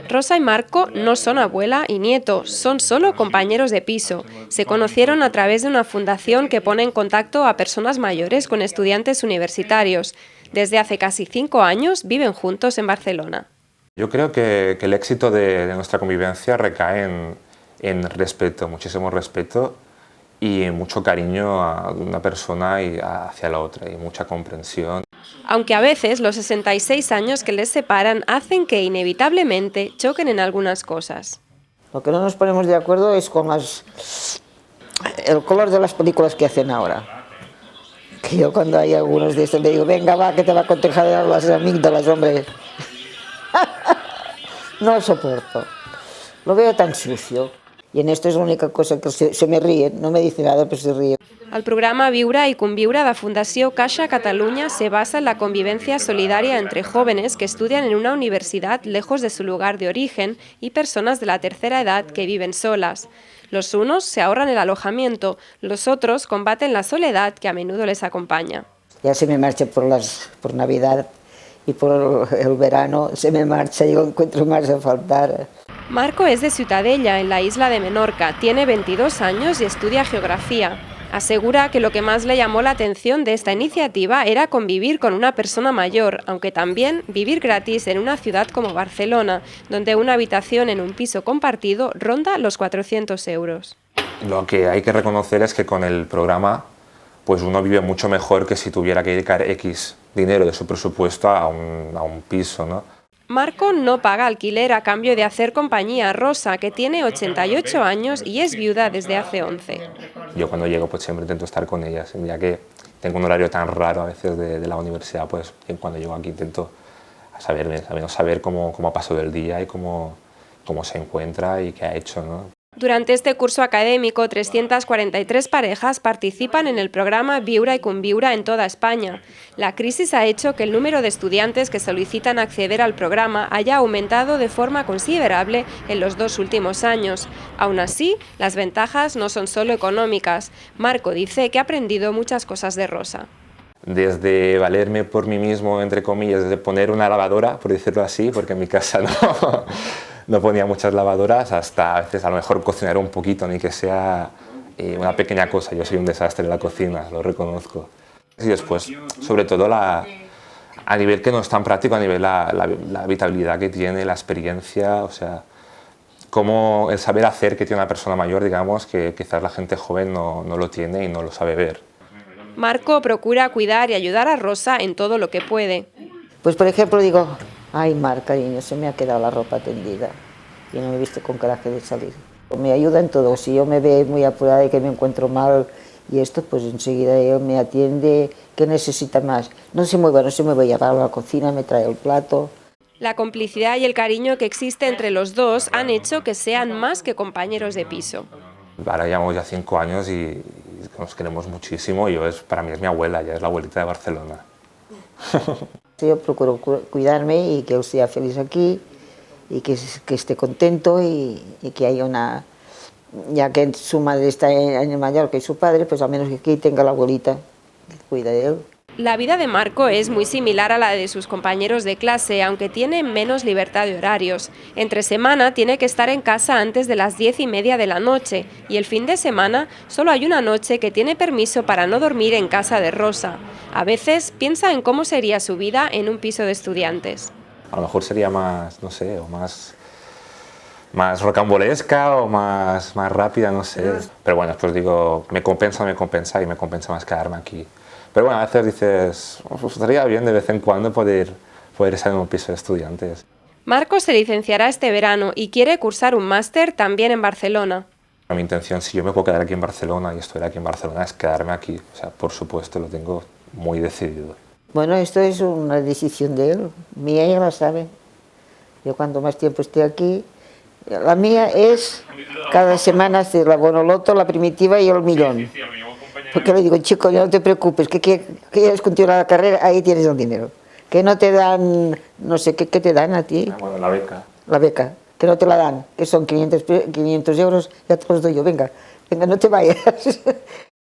Rosa y Marco no son abuela y nieto, son solo compañeros de piso. Se conocieron a través de una fundación que pone en contacto a personas mayores con estudiantes universitarios. Desde hace casi 5 años viven juntos en Barcelona. Yo creo que el éxito de nuestra convivencia recae en respeto, muchísimo respeto y mucho cariño a una persona y hacia la otra y mucha comprensión. Aunque a veces los 66 años que les separan hacen que inevitablemente choquen en algunas cosas. Lo que no nos ponemos de acuerdo es con el color de las películas que hacen ahora. Que yo cuando hay algunos de estos le digo, venga va, que te va a contagiar las amígdalas, hombre. No lo soporto. Lo veo tan sucio. Y en esto es la única cosa que se me ríe, no me dice nada, pero se ríe. El programa Viure i Conviure de Fundació Caixa Catalunya se basa en la convivencia solidaria entre jóvenes que estudian en una universidad lejos de su lugar de origen y personas de la tercera edad que viven solas. Los unos se ahorran el alojamiento, los otros combaten la soledad que a menudo les acompaña. Ya se me marcha por Navidad y por el verano, se me marcha y lo encuentro más a faltar. Marco es de Ciutadella, en la isla de Menorca, tiene 22 años y estudia geografía. Asegura que lo que más le llamó la atención de esta iniciativa era convivir con una persona mayor, aunque también vivir gratis en una ciudad como Barcelona, donde una habitación en un piso compartido ronda los 400 euros. Lo que hay que reconocer es que con el programa pues uno vive mucho mejor que si tuviera que dedicar X dinero de su presupuesto a un piso, ¿no? Marco no paga alquiler a cambio de hacer compañía a Rosa, que tiene 88 años y es viuda desde hace 11. Yo cuando llego pues siempre intento estar con ellas, ya que tengo un horario tan raro a veces de la universidad, pues cuando llego aquí intento saber cómo ha pasado el día y cómo se encuentra y qué ha hecho, ¿no? Durante este curso académico, 343 parejas participan en el programa Viure i Conviure en toda España. La crisis ha hecho que el número de estudiantes que solicitan acceder al programa haya aumentado de forma considerable en los 2 últimos años. Aún así, las ventajas no son solo económicas. Marco dice que ha aprendido muchas cosas de Rosa. Desde valerme por mí mismo, entre comillas, desde poner una lavadora, por decirlo así, porque en mi casa no ponía muchas lavadoras, hasta a veces a lo mejor cocinar un poquito, ni que sea una pequeña cosa. Yo soy un desastre en la cocina, lo reconozco. Y después, sobre todo, a nivel que no es tan práctico, a nivel la habitabilidad que tiene, la experiencia, o sea, como el saber hacer que tiene una persona mayor, digamos, que quizás la gente joven no lo tiene y no lo sabe ver. Marco procura cuidar y ayudar a Rosa en todo lo que puede. Pues por ejemplo digo, ay Mar, cariño, se me ha quedado la ropa tendida y no me he visto con coraje de salir. Me ayuda en todo, si yo me veo muy apurada y que me encuentro mal y esto, pues enseguida él me atiende, ¿qué necesita más? No se mueva, ya va a la cocina, me trae el plato. La complicidad y el cariño que existe entre los dos han hecho que sean más que compañeros de piso. Ahora llevamos ya 5 años y nos queremos muchísimo y para mí es mi abuela, ya es la abuelita de Barcelona. Yo procuro cuidarme y que él sea feliz aquí y que esté contento y que haya una... Ya que su madre está años mayor que su padre, pues al menos que aquí tenga la abuelita que cuida de él. La vida de Marco es muy similar a la de sus compañeros de clase, aunque tiene menos libertad de horarios. Entre semana tiene que estar en casa antes de las 10:30 de la noche y el fin de semana solo hay una noche que tiene permiso para no dormir en casa de Rosa. A veces piensa en cómo sería su vida en un piso de estudiantes. A lo mejor sería más, no sé, o más rocambolesca o más rápida, no sé. Pero bueno, pues digo, me compensa y me compensa más quedarme aquí. Pero bueno, a veces dices, estaría bien de vez en cuando poder estar en un piso de estudiantes. Marco se licenciará este verano y quiere cursar un máster también en Barcelona. Mi intención, si yo me puedo quedar aquí en Barcelona y estuviera aquí en Barcelona, es quedarme aquí. O sea, por supuesto, lo tengo muy decidido. Bueno, esto es una decisión de él, mía ella la sabe. Yo cuando más tiempo esté aquí, la mía es cada semana hacer la Bonoloto, la Primitiva y el millón. Porque le digo, chico, no te preocupes, que quieres continuar la carrera, ahí tienes el dinero. Que no te dan, no sé, ¿qué te dan a ti? Bueno, la beca. La beca, que no te la dan, que son 500 euros, ya te los doy yo, venga, no te vayas.